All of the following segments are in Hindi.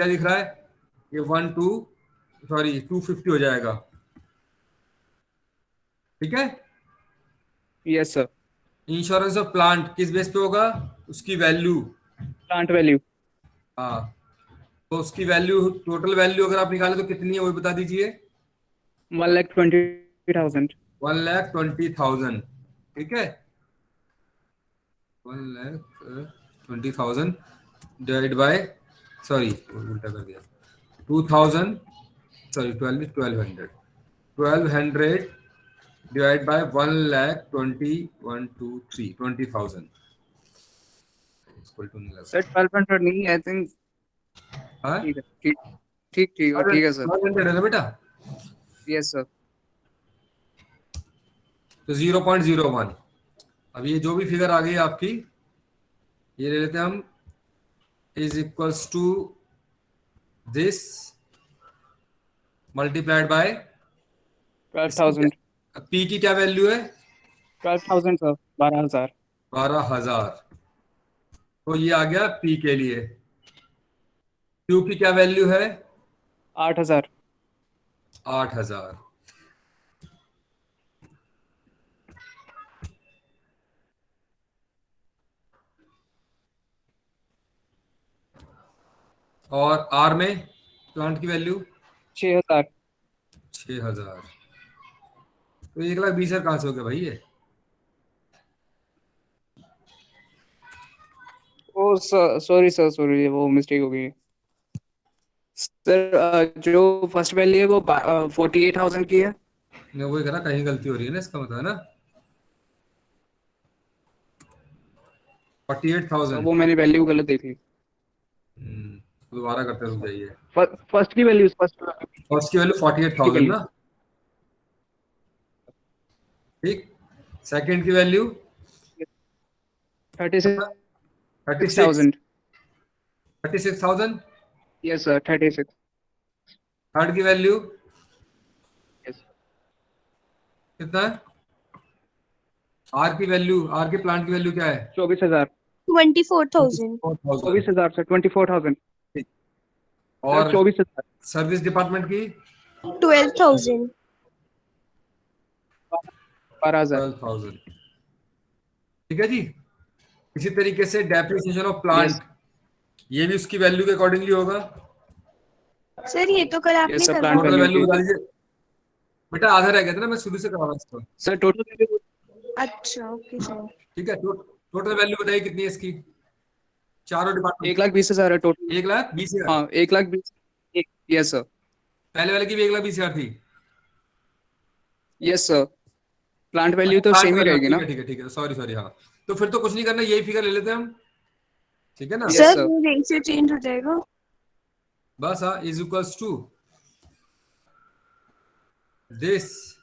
क्या दिख रहा है? ये 250 हो जाएगा। ठीक है। Yes sir. Insurance of plant किस बेस पे होगा? उसकी वैल्यू। प्लांट वैल्यू हाँ, तो उसकी वैल्यू, टोटल वैल्यू अगर आप निकालें तो कितनी है वो बता दीजिए। 1,20,000। 1,20,000। ठीक है, 1,20,000 डिवाइड बाय, सॉरी उल्टा कर दिया, 2,000, sorry 1200 divide by 1,20,123 equal to नहीं सर लगा। 1,200 नहीं, आई थिंक। हाँ, ठीक है, ठीक ठीक ठीक है, ठीक है सर। 1200 है ना बेटा? Yes sir. तो 0.01। अब ये जो भी फिगर आ गई आपकी, ये ले लेते हैं हम, is equals to this multiplied by 12,000। P की क्या वैल्यू है? 12,000 सर, 12,000। 12,000। तो ये आ गया पी के लिए। क्यू की क्या वैल्यू है? 8,000। 8,000। और आर में प्लांट की वैल्यू 6,000। 6,000। तो 1,20,000 कहां से हो गया भाई ये? ओ सर, सॉरी सर, सॉरी, वो मिस्टेक हो गई सर। जो फर्स्ट वैल्यू है वो 48,000 की है। मैं वही कह रहा, कहीं गलती हो रही है ना, इसका मतलब है ना सर 48,000। वो मैंने वैल्यू गलत देखी। दोबारा करते रुक जाइए। फर्स्ट की वैल्यू, फर्स्ट फर्स्ट की वैल्यू की 48,000 वैल्यू ना? ठीक। सेकंड की वैल्यू 36,000। 36, 36,000। Yes sir, 36। थर्ड की वैल्यू यस। कितना है? आर की वैल्यू, आर के प्लांट की वैल्यू क्या है? 24,000। 24,000. 24,000। 24,000 सर, 24,000। ठीक। सर और 24,000। सर्विस डिपार्टमेंट की 12,000. 12,000। 12,000। ठीक है जी। इसी तरीके से डेप्रिसिएशन ऑफ यस। प्लांट, ये भी उसकी वैल्यू के अकॉर्डिंगली होगा। सर ये तो कल यस आपने सर, प्लांट करवाया टोटल वैल्यू वैल्यू की। बता दीजिए बेटा, आधा रह गया था ना, मैं शुरू से करवा रहा हूं इसको। सर टोटल अच्छा, ओके सर. ठीक है, टोटल वैल्यू बताइए कितनी है इसकी, चारों डिपार्टमेंट। 1,20,000 है टोटल। 1,20,000। हाँ, 1,20,000। Yes sir. पहले वाले की भी 1,20,000 थी। यस सर, प्लांट वैल्यू तो प्लांट सेम ही वैल्यू, रहेगी ठीक ना। है ठीक है ठीक है, सॉरी सॉरी, हाँ। तो फिर तो कुछ नहीं करना, यही फिगर ले लेते हैं हम। ठीक है ना? Yes sir sir. वो रेशियो चेंज हो जाएगा. बस, हाँ, is equals to this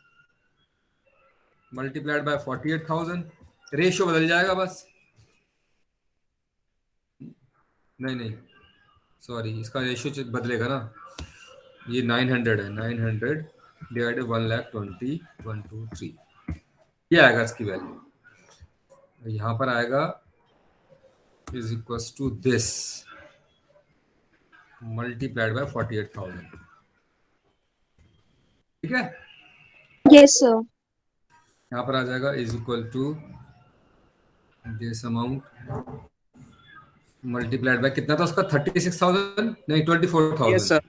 multiplied by 48,000। Ratio बदल जाएगा बस। नहीं नहीं, सॉरी, इसका रेशियो बदलेगा ना। ये 900 है, 900 डिवाइडेड 1,20,123, ये आएगा इसकी वैल्यू। यहाँ पर आएगा is equals to this multiplied by 48,000। ठीक है, यस सर. यहाँ पर आ जाएगा is equal to this amount multiplied by, कितना था उसका? 36,000, नहीं यस 24,000। Sir,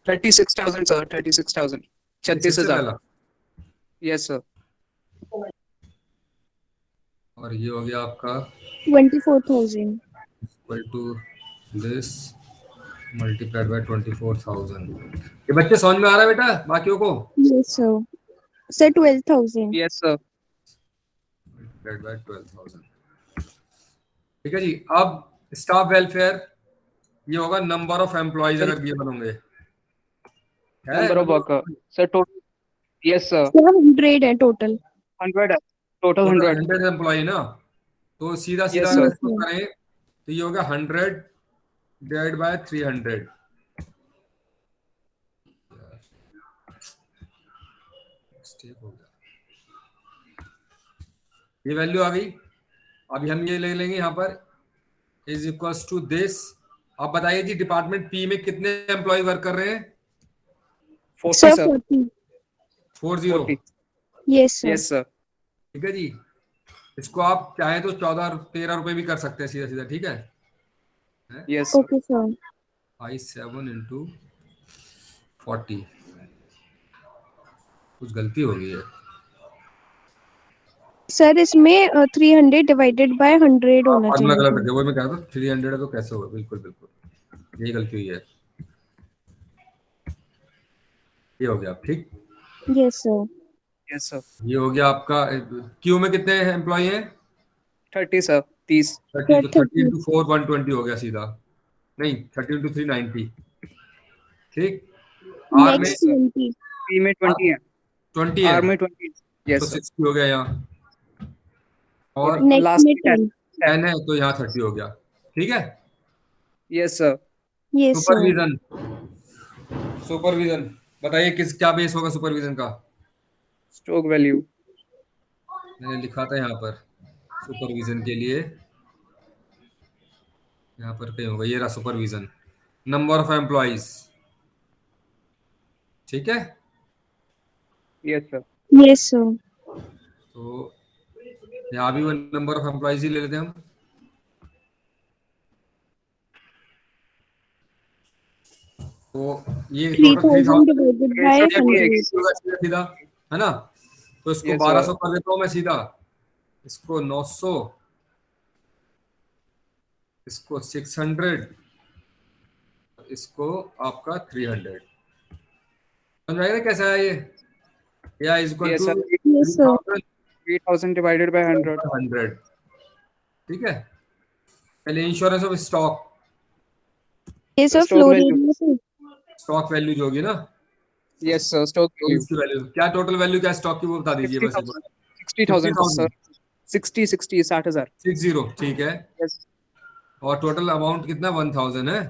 36,000 sir, 36,000। छत्तीस सबसे हजार पहला, यस सर। और ये हो गया आपका 24,000. Equal to this multiplied by 24,000। ये बच्चे समझ में आ रहा है बेटा बाकियों को? Yes sir. Sir 12,000. Yes sir. Multiplied by 12,000। ठीक है जी। अब स्टाफ वेलफेयर, ये होगा नंबर ऑफ एम्प्लॉयज सर अगर गिवन होंगे, है number of number worker, of, sir total. Yes sir. Sir 100 है टोटल. 100 है टोटल, टोटल 100। 100 एम्प्लॉय ना, तो सीधा सीधा यस अगर सर। यस इसको सर. करें तो ये होगा 100 डिवाइड बाय 300। मिस्टेक हो गया, ये वैल्यू आ गई। अभी हम ये ले लेंगे यहाँ पर इज इक्वल्स टू दिस अब बताइए जी, डिपार्टमेंट पी में कितने एम्प्लॉय वर्क कर रहे हैं? 40 Sir, sir 40. 40। 40 Yes, sir. Yes sir ठीक है जी। इसको आप चाहे तो 14-13 रुपए भी कर सकते हैं सीधा सीधा, ठीक है? Yes sir Okay, sir. 7 into 40, कुछ गलती हो गई है। सर इसमें 300 डिवाइडेड बाय 100 होना फॉर्मूला चाहिए गलत था। है, वो मैं कह रहा था 300 है तो कैसे होगा, बिल्कुल बिल्कुल यही गलती हुई है। ये हो गया अब ठीक। Yes, sir. यस सर ये हो गया आपका। क्यू में कितने एम्प्लॉय हैं? 30 सर 30 30, Sir, तो 30 30. इंटू 4 120 हो गया सीधा। नहीं, 30 इंटू 3 90। ठीक। आर में Next यस सर 20. पी में 20 है 20 है आर में 20 तो यस सर 60 हो गया यहाँ, और और Next लास्ट में में 10. 10 है तो यहाँ 30 हो गया। ठीक है। Yes sir Yes, sir. Supervision, supervision बताइए किस क्या बेस होगा सुपरविजन का? स्टॉक वैल्यू मैंने लिखा था यहाँ पर सुपरविजन के लिए, यहाँ पर कहीं होगा, ये रहा सुपरविजन, नंबर ऑफ एम्प्लॉइज। ठीक है। Yes sir Yes, sir. तो यहाँ भी वो नंबर ऑफ एम्प्लॉइज ही ले लेते हैं हम। तो ये टोटल 3000 3000 divided by रेशो 100. सीधा सीधा, है ना? तो इसको यस 1200 सर कर देता हूँ मैं सीधा, इसको 900, इसको 600, इसको आपका 300। समझ आएगा कैसा है ये? या is equal yes to sir Yes, sir. 3000 divided by 100 100। ठीक है। पहले इंश्योरेंस ऑफ स्टॉक, ये sir stock flow value rate में से स्टॉक वैल्यू जो होगी ना, यस सर स्टॉक तो वैल्यू इसकी वैल्यू क्या, टोटल वैल्यू क्या स्टॉक की वो बता दीजिए बस एक 60000 बार। 60000 सर 60,000, 60 60, ठीक है। यस और टोटल अमाउंट कितना 1000 है,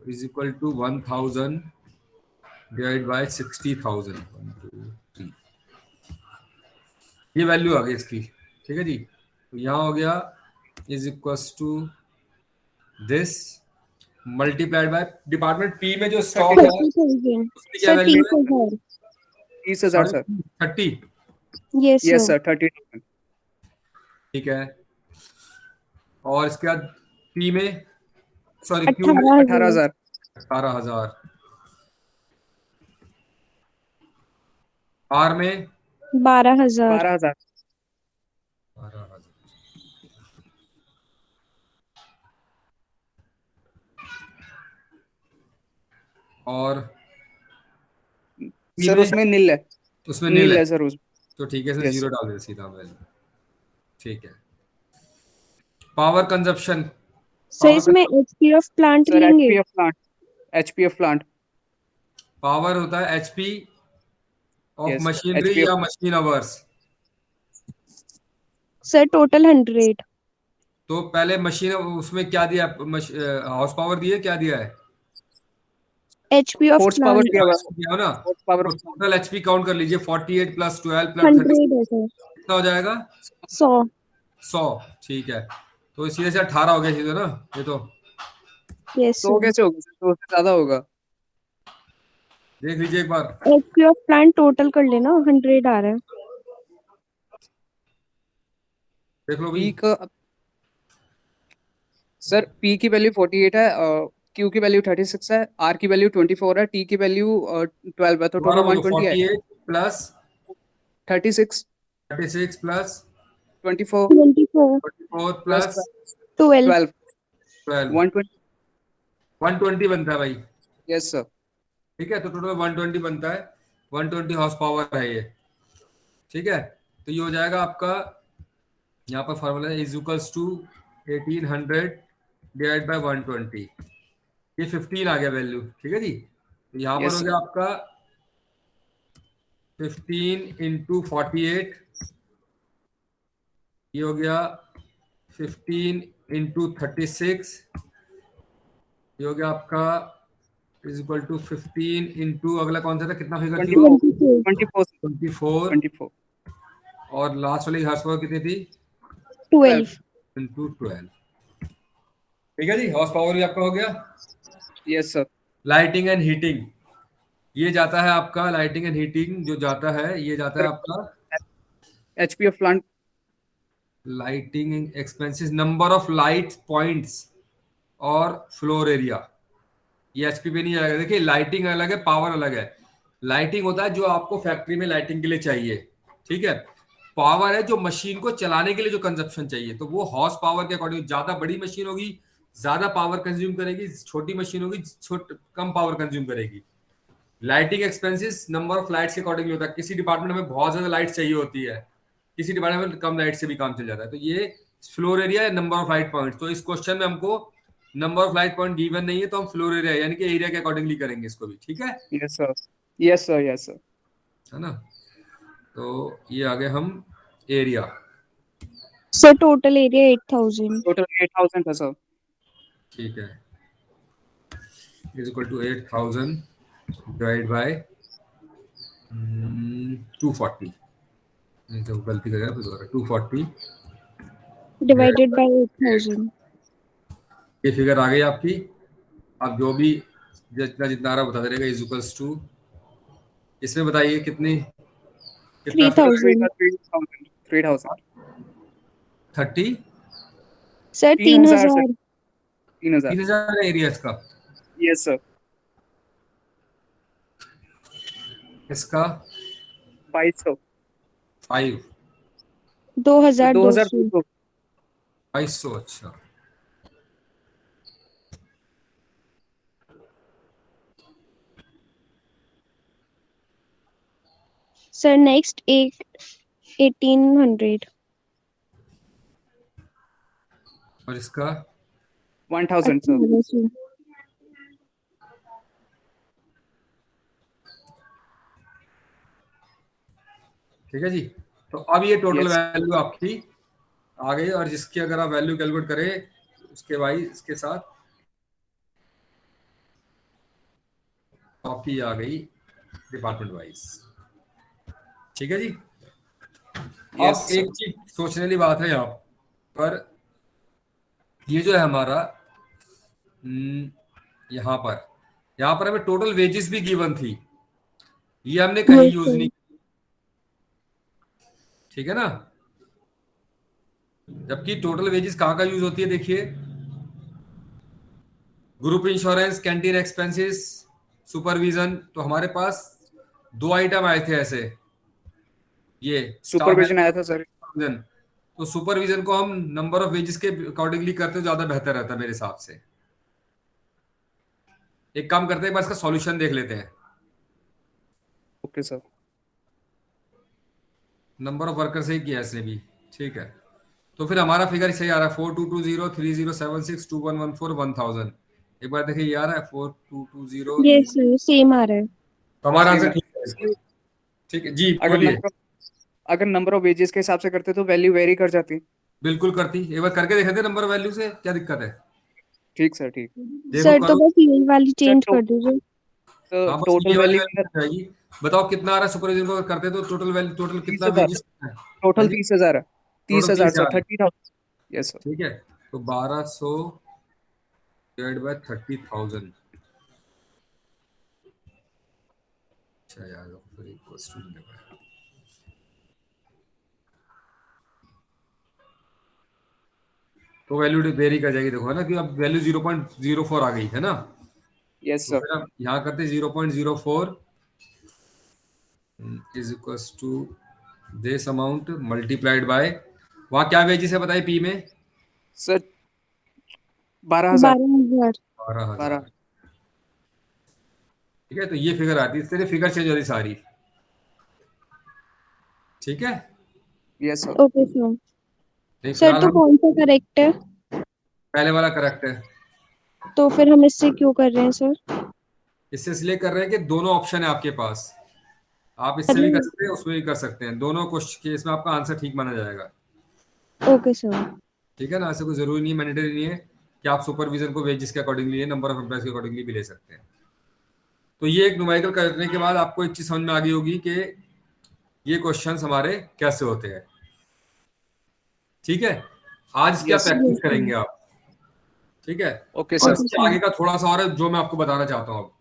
is equal to 1000 divide by 60,000। 1 2 3, ये वैल्यू आ गई इसकी। ठीक है जी। तो यहाँ हो गया is equals to this multiplied by department P में जो स्टॉक है 30,000. उसकी क्या सर वैल्यू है? 30,000. 30000 sorry, sir 30। Yes, yes sir. Sir 30000 ठीक है। और इसके बाद पी में, सॉरी क्यू में 18,000. 18000 18,000। आर में 12,000. 12000 12,000। और पी सर में उसमें नील है उसमें नील नील है, है सर उसमें तो ठीक है, इसमें यस जीरो सर डाल दे सीधा वैल्यू। ठीक है। पावर कंजप्शन, सर पावर इसमें HP ऑफ प्लांट सर लेंगे. एचपीएफ प्लांट पावर होता है HP of yes machinery HPF या मशीन आवर्स। Sir total 100. तो पहले मशीन उसमें क्या दिया, हाउस पावर दिया, क्या दिया है? HP of horse power plant दिया हुआ है दिया हो ना। हॉर्स पावर तो टोटल एचपी काउंट कर लीजिए, 48 प्लस 12 प्लस 30 100 है सर. कितना हो जाएगा? 100. 100। ठीक है। तो सीधे से 18 हो गया सीधे ना, ये तो Yes, तो sir. कैसे होगा सर तो उससे ज्यादा होगा देख लीजिए एक बार। HP ऑफ प्लांट टोटल कर लेना, 100 आ रहा है. देख लो भाई। पी का सर पी की वैल्यू 48 है क्यू की वैल्यू 36 है आर की वैल्यू 24 है टी की वैल्यू 12 है तो दोबारा टोटल बोलो, 120 है 48 प्लस 36 36 प्लस 24 24 44 प्लस प्लस 12. 12 12, 120 120 बनता है भाई। यस सर ठीक है, तो टोटल 120 बनता है, 120 हॉर्स पावर है ये। ठीक है। तो ये हो जाएगा आपका, यहाँ पर formula is equals to 1800 divide by 120, ये 15 आ गया वैल्यू। ठीक है जी। तो यहाँ पर यस हो सर गया आपका 15 इंटू 48, ये हो गया 15 इंटू 36, ये हो गया आपका इज इक्वल टू 15 इंटू अगला कौन सा था, कितना फिगर थी वो? 24 24. 24। 24 और लास्ट वाली हॉर्स पावर कितनी थी? 12. इंटू 12। ठीक है जी, हॉर्स पावर भी आपका हो गया। Yes sir. Lighting and heating, ये जाता है आपका, लाइटिंग एंड हीटिंग जो जाता है ये जाता है आपका HP of plant. Lighting expenses, number of light points और फ्लोर एरिया। ये एचपी पे नहीं आएगा। देखिए लाइटिंग अलग है, पावर अलग है। लाइटिंग होता है जो आपको फैक्ट्री में लाइटिंग के लिए चाहिए, ठीक है। पावर है जो मशीन को चलाने के लिए जो कंजप्शन चाहिए, तो वो हॉर्स पावर के अकॉर्डिंग, ज्यादा बड़ी मशीन होगी ज्यादा पावर कंज्यूम करेगी, छोटी मशीन होगी कम पावर कंज्यूम करेगी। Lighting expenses number of lights के अकॉर्डिंगली होता है। किसी डिपार्टमेंट में बहुत ज्यादा लाइट चाहिए होती है, किसी डिपार्टमेंट में कम लाइट से भी काम चल जाता है। तो ये फ्लोर एरिया है, नंबर ऑफ लाइट पॉइंट। तो इस क्वेश्चन में हमको number of light point given नहीं है, तो हम फ्लोर एरिया यानी कि एरिया के अकॉर्डिंगली करेंगे इसको भी, ठीक है। Yes sir, yes sir, yes sir. है ना, तो ये आगे हम area. Sir total area 8000। Total 8000 था सर। ठीक है, is equal to 8000 divide by 240। नहीं तो गलती कर गया, फिर दोबारा 240 डिवाइडेड बाय 8000। ये फिगर आ गई आपकी। आप जो भी जितना जितना आ रहा बता देगा, इज इक्वल्स टू, इसमें बताइए कितनी, कितना फिगर 3000। 3000। 30, sir 3000 sir. 3000। 3000। 3000 एरिया इसका, यस सर। इसका 500। 5, 2200। 2200। 2200। अच्छा, सर नेक्स्ट 1800। और इसका 1000 सर। 1800। ठीक है जी। तो अब ये टोटल यस। वैल्यू आपकी आ गई, और जिसकी अगर आप वैल्यू कैलकुलेट करें उसके वाइज इसके साथ आपकी आ गई डिपार्टमेंट वाइज। ठीक है जी। यस अब सर। एक चीज सोचने वाली बात है यहाँ पर, ये जो है हमारा यहाँ पर हमें टोटल वेजेस भी गिवन थी, ये हमने कहीं यूज नहीं की, ठीक है ना। जबकि टोटल वेजेस कहाँ का यूज होती है, देखिए group insurance, canteen expenses, supervision. तो हमारे पास दो आइटम आए थे ऐसे, ये स्टाफ सुपरविजन आया था सर। सुपरविजन। तो सुपरविजन को हम नंबर ऑफ वेजेस के अकॉर्डिंगली करते तो ज्यादा बेहतर रहता मेरे हिसाब से। एक काम करते हैं, एक बार इसका सॉल्यूशन देख लेते हैं। Okay sir. Number of worker से ही किया इसने भी, ठीक है। तो फिर हमारा फिगर सही आ रहा है, 422030762114 एक बार देखिए ये आ रहा है 4220। ये सर सेम आ रहा है। तो हमारा सेम आंसर है। ठीक है इसका। ठीक है जी, अगर बोलिए। नंबर अगर नंबर ऑफ वेजेस के हिसाब से करते तो वैल्यू वेरी कर जाती। बिल्कुल करती, एक बार करके देखे थे नंबर वैल्यू से, क्या दिक्कत है। ठीक सर, ठीक। देखो सर तो करो। बस यही वाली सर चेंज कर दीजिए। हाँ बस टोटल ये वाली वैल्यू वैल्यू आ जाएगी। बताओ कितना आ रहा है सुपरविजन को अगर करते तो टोटल वैल्यू, टोटल कितना 30,000। वेजेस है। हाँ टोटल जी, 30,000 है। Total 30,000 sir, 30,000। 30,000। Yes sir. ठीक है, तो 1200 डिवाइड बाय 30,000। अच्छा यार, फिर इक्वल्स टू तो वैल्यू वेरी कर जाएगी। देखो है ना कि अब वैल्यू 0.04 आ गई है ना। यस तो सर। फिर हम यहाँ करते 0.04 is equals to this amount multiplied by, वहाँ क्या वेजेस है बताइए पी में। सर 12,000। 12000। 12। 12,000। ठीक है, तो ये फिगर आती है, इसके लिए फिगर चेंज हो रही सारी। ठीक है, यस सर। Okay sir. नहीं सर फिलहाल तो हम कौन सा करेक्ट है? पहले वाला करेक्ट है। तो फिर हम इससे क्यों कर रहे हैं सर? इससे इसलिए कर रहे हैं कि दोनों ऑप्शन है आपके पास, आप इससे भी अरे कर सकते हैं उसमें भी कर सकते हैं, दोनों क्वेश्चन केस में आपका आंसर ठीक माना जाएगा। Okay sir. ठीक है ना, ऐसा कोई जरूरी नहीं है, मैंडेटरी नहीं है कि आप सुपरविजन को वेजेस के अकॉर्डिंगली, नंबर ऑफ एम्प्लॉयज के अकॉर्डिंगली भी ले सकते हैं। तो ये एक न्यूमेरिकल करने के बाद आपको एक चीज समझ में आ गई होगी कि ये क्वेश्चंस हमारे कैसे होते हैं। ठीक है, आज क्या यस सर। प्रैक्टिस करेंगे आप। ठीक है। ओके और सर। इसके आगे का थोड़ा सा और है जो मैं आपको बताना चाहता हूँ।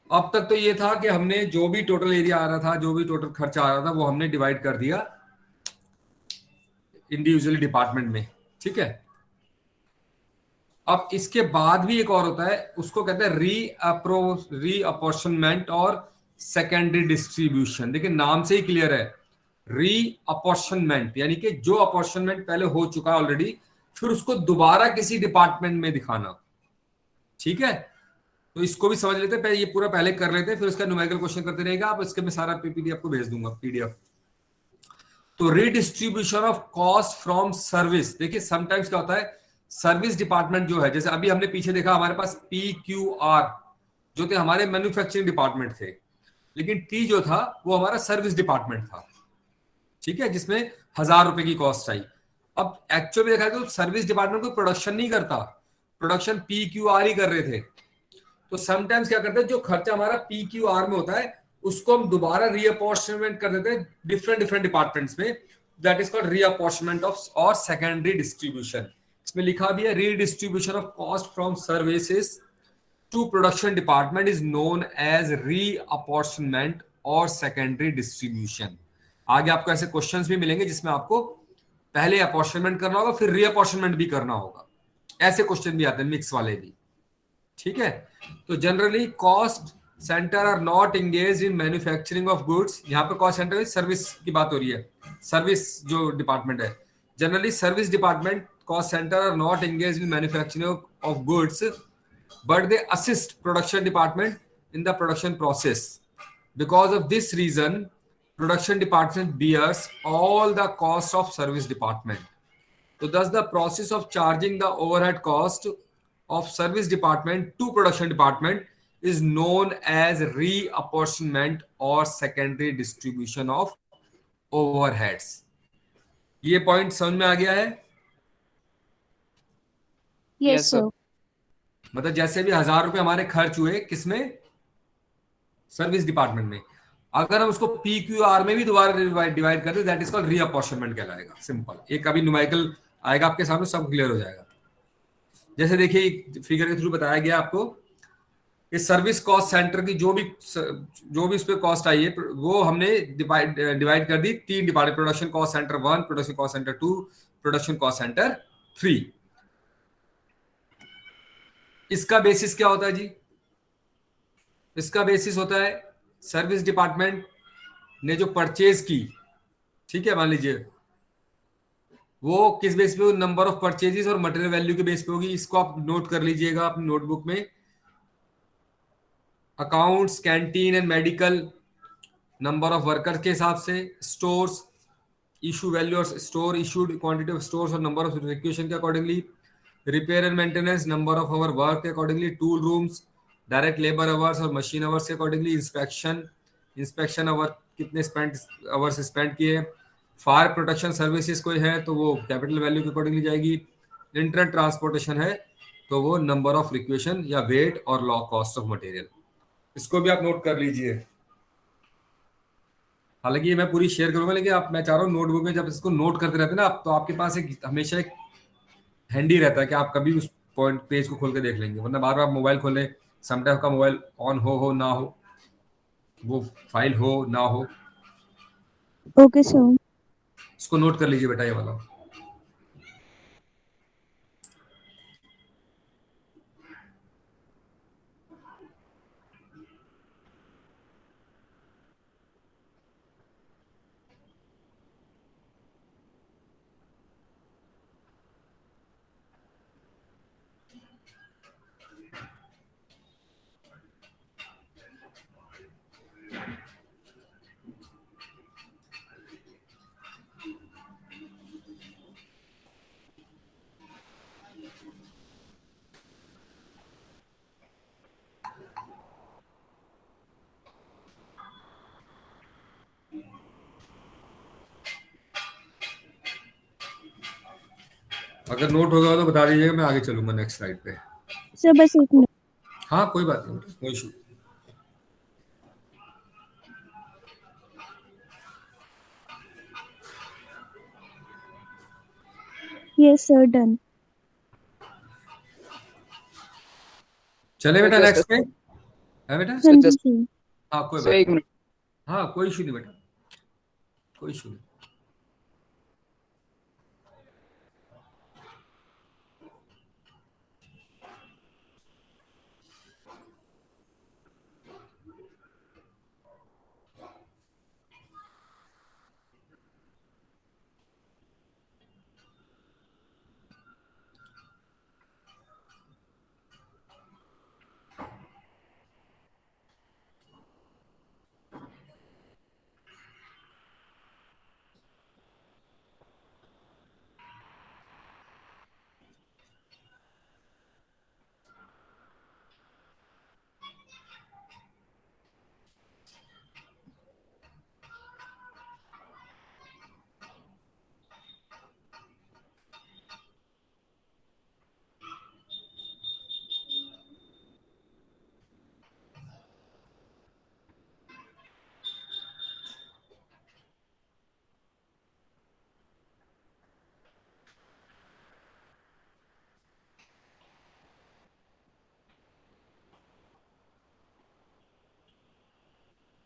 अब तक तो ये था कि हमने जो भी टोटल एरिया आ रहा था, जो भी टोटल खर्चा आ रहा था, वो हमने डिवाइड कर दिया इंडिविजुअली डिपार्टमेंट में। ठीक है। अब इसके बाद भी एक और होता है, उसको कहते हैं री अपॉर्शनमेंट और सेकेंडरी डिस्ट्रीब्यूशन। देखिए नाम से ही क्लियर है, री अपॉर्शनमेंट यानी कि जो अपॉर्शनमेंट पहले हो चुका है ऑलरेडी, फिर उसको दोबारा किसी डिपार्टमेंट में दिखाना। ठीक है। तो इसको भी समझ लेते हैं, ये पूरा पहले कर लेते हैं, फिर उसका न्यूमेरिकल क्वेश्चन करते रहेगा। आप इसके मैं सारा पीपीटी आपको भेज दूंगा, पीडीएफ। तो redistribution of cost from service. देखिए समटाइम्स क्या होता है, सर्विस डिपार्टमेंट जो है, जैसे अभी हमने पीछे देखा हमारे पास पी क्यू आर जो थे हमारे मैन्युफैक्चरिंग डिपार्टमेंट थे, लेकिन टी जो था वो हमारा सर्विस डिपार्टमेंट था। ठीक है, जिसमें 1,000 रुपए की कॉस्ट आई। अब एक्चुअल में देखा जाए तो सर्विस डिपार्टमेंट कोई प्रोडक्शन नहीं करता, प्रोडक्शन पी क्यू आर ही कर रहे थे। तो समटाइम्स क्या करते हैं, जो खर्चा हमारा पी क्यू आर में होता है उसको हम दोबारा रीअपॉर्शनमेंट कर देते हैं डिफरेंट डिफरेंट डिपार्टमेंट्स में। That is called reapportionment of और सेकेंडरी डिस्ट्रीब्यूशन। इसमें लिखा भी है redistribution of cost from services to production department is known as reapportionment और सेकेंडरी डिस्ट्रीब्यूशन। आगे आपको ऐसे क्वेश्चंस भी मिलेंगे जिसमें आपको पहले अपॉर्शनमेंट करना होगा फिर रीअपॉर्शनमेंट भी करना होगा। ऐसे क्वेश्चन भी आते हैं, मिक्स वाले भी। ठीक है। तो generally cost centre are not engage in manufacturing of goods. यहाँ पे कॉस्ट सेंटर सर्विस की बात हो रही है, सर्विस जो डिपार्टमेंट है। Generally service department cost centre are not engage in manufacturing of goods, but they assist production department in the production process. Because of this reason, production department bears all the cost of service department. So thus the process of charging the overhead cost of service department to production department is known as reapportionment or secondary distribution of overheads. ये पॉइंट समझ में आ गया है? Yes, yes sir. सर। मतलब जैसे भी 1,000 रुपए हमारे खर्च हुए किसमें, सर्विस डिपार्टमेंट में, अगर हम उसको पी क्यू आर में भी दोबारा डिवाइड कर दे दैट इज कॉल्ड रीअपॉर्शनमेंट कहलाएगा। सिंपल। एक अभी न्यूमेरिकल आएगा आपके सामने, सब क्लियर हो जाएगा। जैसे देखिए फिगर के थ्रू बताया गया आपको कि सर्विस कॉस्ट सेंटर की जो भी उस पर कॉस्ट आई है वो हमने डिवाइड कर दी तीन department, production cost centre 1, production cost centre 2, production cost centre 3। इसका बेसिस क्या होता है जी? इसका बेसिस होता है सर्विस डिपार्टमेंट ने जो परचेज की, ठीक है, मान लीजिए वो किस बेस पे, नंबर ऑफ परचेजेस और मटेरियल वैल्यू के बेस पे होगी। इसको आप नोट कर लीजिएगा अपनी नोटबुक में। Accounts, canteen and medical number of worker के हिसाब से, स्टोर्स इशू वैल्यू और store issued quantity of stores और नंबर ऑफ रिक्वेशन के accordingly, repair and maintenance number of hour work के accordingly, tool rooms direct labour hours और मशीन आवर्स के अकॉर्डिंगली, इंस्पेक्शन आवर कितने स्पेंड आवर्स स्पेंड किए, फायर प्रोटेक्शन सर्विसेज कोई है तो वो कैपिटल वैल्यू के अकॉर्डिंगली जाएगी, इंटर ट्रांसपोर्टेशन है तो वो नंबर ऑफ रिक्वेशन या वेट और लॉ कॉस्ट ऑफ मटेरियल। इसको भी आप नोट कर लीजिए। हालांकि ये मैं पूरी शेयर करूंगा, लेकिन आप, मैं चाह रहा हूँ नोटबुक में जब इसको नोट करते रहते हैं ना आप, तो आपके पास एक हमेशा एक हैंडी रहता है कि आप कभी उस पॉइंट पेज को खोल के देख लेंगे, वरना बार बार आप मोबाइल खोलें, समटाइम आपका मोबाइल ऑन हो ना हो, वो फाइल हो ना हो। Okay, sir. इसको नोट कर लीजिए बेटा ये वाला। अगर नोट होगा तो बता दीजिएगा, मैं आगे चलूंगा नेक्स्ट स्लाइड पे। Sir, बस एक मिनट. हाँ कोई बात नहीं, कोई इशू। Yes, sir. Done. चले बेटा Just नेक्स्ट पे, है बेटा? हाँ जी just सर. हाँ कोई sir, बात एक नहीं, मिनट. हाँ कोई इशू नहीं बेटा, कोई इशू नहीं।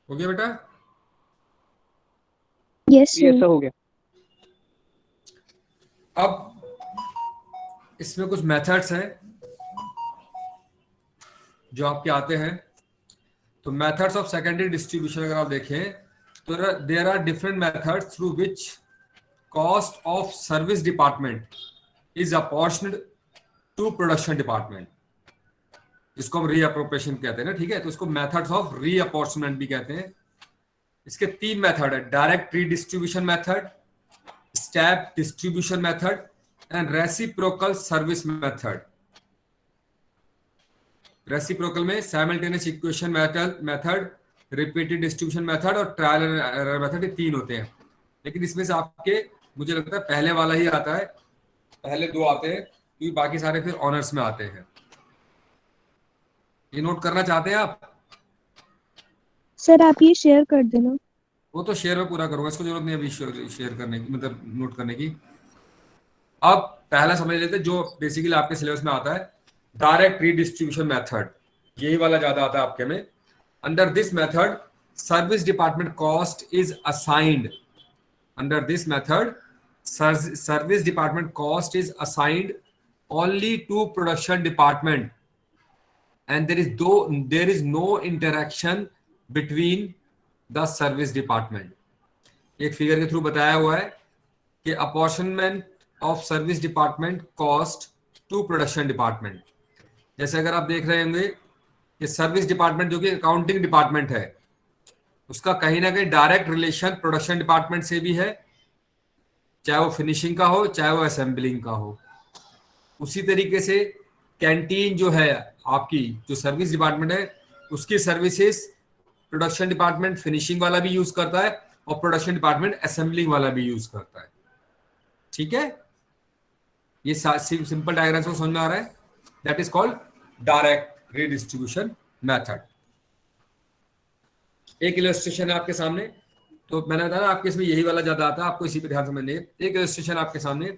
हो गया बेटा? Yes, Yes sir. sir, हो गया. अब इसमें कुछ मेथड्स हैं जो आपके आते हैं। तो मेथड्स ऑफ सेकेंडरी डिस्ट्रीब्यूशन अगर आप देखें तो there are different methods through which cost of service department is apportioned to production department, इसको हम रीअप्रोप्रिएशन कहते हैं ना, ठीक है? तो इसको मेथड्स ऑफ रीअपॉर्शनमेंट भी कहते हैं। इसके 3 मेथड है, direct redistribution method, step distribution method and reciprocal service method. Reciprocal में simultaneous equation method, repeated distribution method और ट्रायल एंड एरर मेथड, ये 3 होते हैं। लेकिन इसमें से आपके मुझे लगता है पहले वाला ही आता है, पहले 2 आते हैं क्योंकि बाकी सारे फिर ऑनर्स में आते हैं। ये नोट करना चाहते हैं आप? सर आप ये शेयर कर देना. वो तो शेयर में पूरा करूंगा, इसको जरूरत नहीं अभी शेयर करने की, मतलब नोट करने की। अब पहला समझ लेते हैं जो बेसिकली आपके सिलेबस में आता है, डायरेक्ट रीडिस्ट्रीब्यूशन मेथड। यही वाला ज्यादा आता है आपके में। Under this method service department cost is assigned, under this method service department cost is assigned only to production department and there is no interaction between the service department। एक फिगर के थ्रू बताया हुआ है कि apportionment of service department cost to production department. जैसे अगर आप देख रहे होंगे कि सर्विस डिपार्टमेंट जो कि अकाउंटिंग डिपार्टमेंट है, उसका कहीं ना कहीं डायरेक्ट रिलेशन प्रोडक्शन डिपार्टमेंट से भी है, चाहे वो फिनिशिंग का हो चाहे वो असेंबलिंग का हो। उसी तरीके से कैंटीन जो है आपकी, जो सर्विस डिपार्टमेंट है, उसकी सर्विसेज प्रोडक्शन डिपार्टमेंट फिनिशिंग वाला भी यूज करता है और प्रोडक्शन डिपार्टमेंट असेंबलिंग वाला भी यूज करता है। ठीक है, ये सिंपल डायग्राम को समझ में आ रहा है? That is called direct redistribution method. एक इलस्ट्रेशन है आपके सामने, तो मैंने बताया आपके इसमें यही वाला ज्यादा आता है, आपको इसी पे ध्यान समझने। एक इलस्ट्रेशन आपके सामने,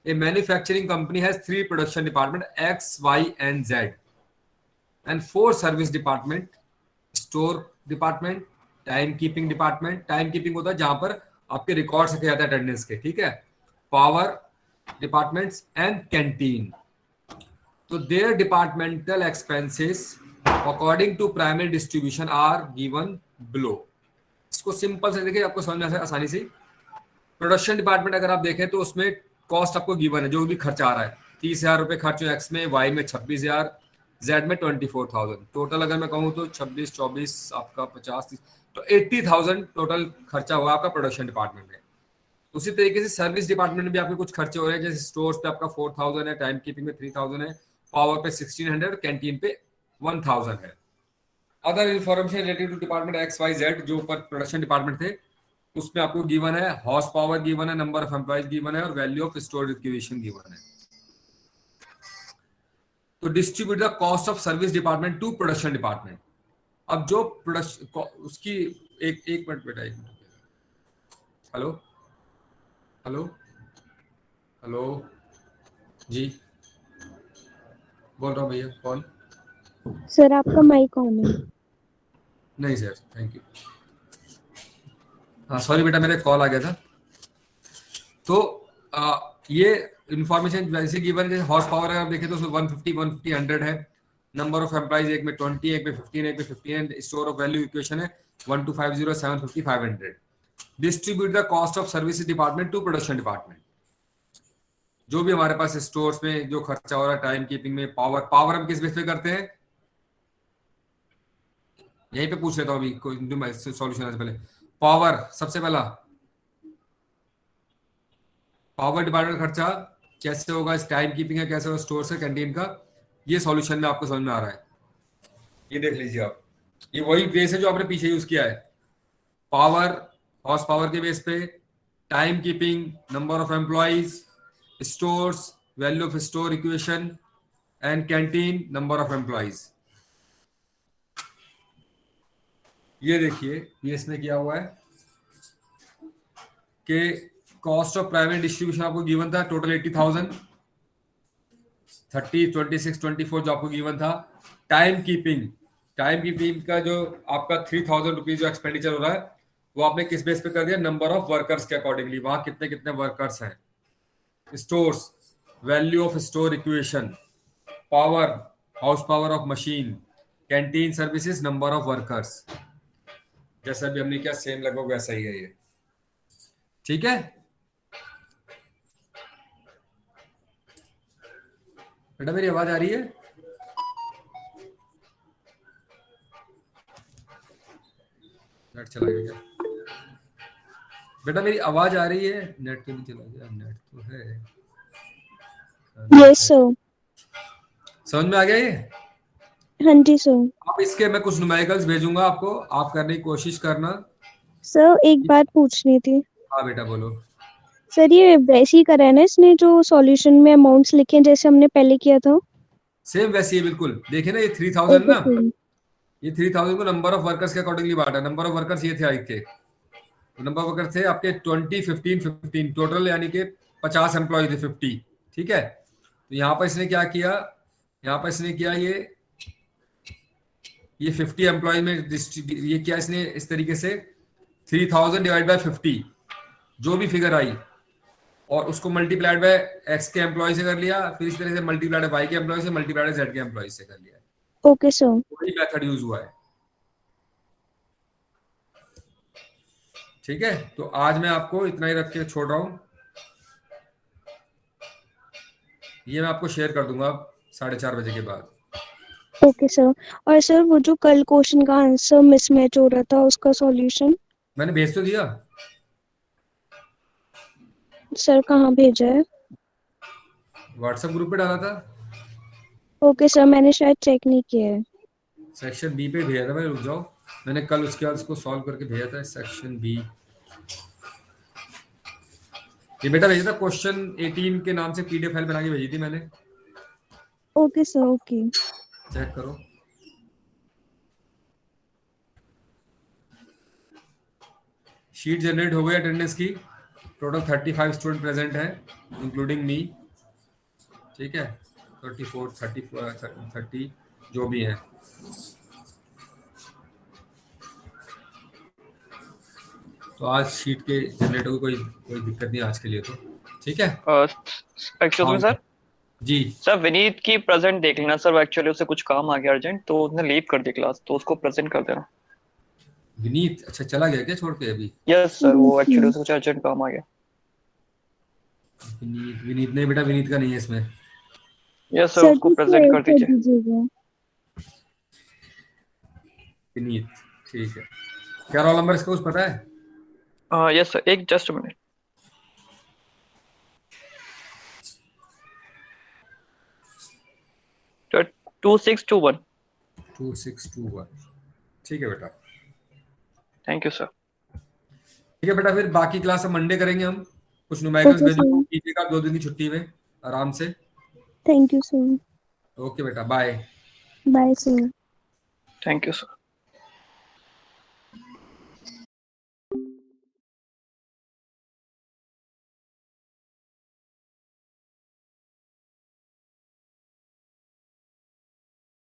a manufacturing company has 3 production department X, Y and Z and 4 service department, store department, time keeping department। time keeping होता है जहां पर आपके रिकॉर्ड्स रखे जाते हैं अटेंडेंस के, ठीक है? Power departments and canteen. तो their departmental expenses according to primary distribution are given below। इसको सिंपल से देखिए, आपको समझ में आसानी से। प्रोडक्शन डिपार्टमेंट अगर आप देखें तो उसमें कॉस्ट आपको गिवन है, जो भी खर्चा आ रहा है, 30,000 रुपए खर्च हो एक्स में, वाई में 26,000, जेड में 24,000। टोटल अगर मैं कहूँ तो 26, 24 आपका 50, 30, तो 80,000 टोटल खर्चा हुआ आपका प्रोडक्शन डिपार्टमेंट में। उसी तरीके से सर्विस डिपार्टमेंट में भी आपके कुछ खर्चे हो रहे हैं, जैसे स्टोर्स पे आपका 4,000 है, टाइम कीपिंग में 3,000 है, पावर पे 1,600, कैंटीन पे 1,000 है। Other information related to department X Y Z जो ऊपर प्रोडक्शन डिपार्टमेंट थे, उसमें आपको गिवन है हॉर्स पावर गिवन है, नंबर ऑफ एम्प्लॉइज गिवन है और value of store acquisition given है। तो distribute the cost of service department to production department. अब जो प्रोडक्शन उसकी एक मिनट बेटा, एक मिनट। हेलो हेलो हेलो जी बोल रहा हूँ भैया। कौन? सर आपका माइक ऑन है। नहीं सर, थैंक यू। हाँ सॉरी बेटा, मेरा कॉल आ गया था। तो ये इंफॉर्मेशन वैसे गिवन है। हॉर्स पावर अगर आप देखें तो उसमें 150 150 100 है। नंबर ऑफ एम्प्लॉइज एक में 20, एक में 15, एक में 15 है। स्टोर ऑफ वैल्यू इक्वेशन है 1250 750 500। Distribute the cost of service department to production department. जो भी हमारे पास स्टोर्स में जो खर्चा हो रहा है, टाइम कीपिंग में, पावर हम किस बेस पे करते हैं? यहीं पे पूछ लेता हूँ अभी कोई सॉल्यूशन से पहले। पावर सबसे पहला, पावर डिपार्टमेंट खर्चा कैसे होगा, इस टाइम कीपिंग का कैसे होगा, स्टोर से कैंटीन का, ये सॉल्यूशन में आपको समझ में आ रहा है। ये देख लीजिए आप, ये वही बेस है जो आपने पीछे यूज किया है। पावर हॉर्स पावर के बेस पे, time keeping, number of employees, stores, value of store equation, and canteen, number of employees. ये देखिए, ये इसमें किया हुआ है कि कॉस्ट ऑफ प्राइवेट डिस्ट्रीब्यूशन आपको गिवन था टोटल 80,000, 30, 26, 24 जो आपको गिवन था। टाइम कीपिंग का जो आपका 3,000 रुपीज जो एक्सपेंडिचर हो रहा है, वो आपने किस बेस पे कर दिया? नंबर ऑफ वर्कर्स के अकॉर्डिंगली, वहां कितने कितने वर्कर्स हैं। Stores, value of store equation, power, house power of machine, canteen services, number of workers. जैसा भी हमने किया सेम लगभग वैसा ही है ये। ठीक है बेटा, मेरी आवाज आ रही है? नेट चला गया क्या बेटा? मेरी आवाज आ रही है? नेट तो नहीं चला गया, नेट तो है। Yes sir. समझ में आ गया ये? हाँ जी सर। आप इसके मैं कुछ न्यूमेरिकल्स भेजूंगा आपको, आप करने की कोशिश करना। सर एक बात पूछनी थी। हाँ बेटा बोलो। सर ये वैसे ही करा है ना इसने, जो सॉल्यूशन में अमाउंट्स लिखे हैं जैसे हमने पहले किया था? सेम वैसे ही बिल्कुल। देखिए ना, ये 3,000 ओके ना, सर। ये 3,000 को नंबर ऑफ वर्कर्स के अकॉर्डिंगली बांटा। नंबर ऑफ वर्कर्स ये थे आपके, नंबर ऑफ वर्कर्स थे आपके 20, 15, 15 टोटल, यानी कि 50 एम्प्लॉय थे, 50। ठीक है, तो यहाँ पर इसने क्या किया? यहाँ पर इसने किया ये 50 एम्प्लॉय में ये किया इसने इस तरीके से, 3,000 डिवाइड बाय 50 जो भी फिगर आई, और उसको मल्टीप्लाइड बाय एक्स के एम्प्लॉय से कर लिया, फिर इस तरह से मल्टीप्लाइड वाई के एम्प्लॉय से, मल्टीप्लाइड जेड के एम्प्लॉय से कर लिया। Okay sir. वही मेथड यूज हुआ है। ठीक है, तो आज मैं आपको इतना ही रख के छोड़ रहा हूं। ये मैं आपको शेयर कर दूंगा 4:30 बजे के बाद। Okay sir. और सर वो जो कल क्वेश्चन का आंसर मिसमैच हो रहा था, उसका सॉल्यूशन मैंने भेज तो दिया, सर कहाँ भेजा है? व्हाट्सएप ग्रुप पे डाला था। ओके सर, मैंने शायद चेक नहीं किया है। सेक्शन बी पे भेजा था मैंने, रुक जाओ। मैंने कल उसके बाद उसको सॉल्व करके भेजा था, सेक्शन बी। ये बेटा भेजा था, क्वेश्चन 18 के नाम से पीडीएफ फाइल बना के भेजी थी मैंने। Okay sir. ओके। चेक करो। शीट जनरेट हो गई अटेंडेंस की। टोटल 35 स्टूडेंट प्रेजेंट है, इंक्लूडिंग मी। ठीक है, 34, 30 जो भी हैं। तो आज शीट के जनरेट हो, कोई दिक्कत नहीं आज के लिए तो। ठीक है। एक्चुअली हाँ सर, जी। सर विनीत की प्रेजेंट देख लेना सर। एक्चुअली उसे कुछ काम आ गया अर्जेंट, तो उसने लीव कर दी क्लास, तो उसको प्रेजेंट कर देना। विनीत अच्छा चला गया क्या छोड़ के अभी? यस सर, वो एक्चुअली उसे कुछ अर्जेंट काम आ गया। विनीत नहीं बेटा, विनीत का नहीं है इसमें। यस सर, सर उसको जी प्रेजेंट कर दीजिए। दीजिएगा। विनीत ठीक है। क्या रोल नंबर इसका कुछ पता है? यस सर, एक जस्ट मिनट। 2621। 2621। ठीक है बेटा। Thank you sir. ठीक है बेटा, फिर बाकी क्लास हम मंडे करेंगे। हम कुछ न्यूमेरिकल्स ओके भेजो सर। कीजिएगा 2 दिन की छुट्टी में आराम से। Thank you sir. ओके बेटा, bye. Bye sir. Thank you sir.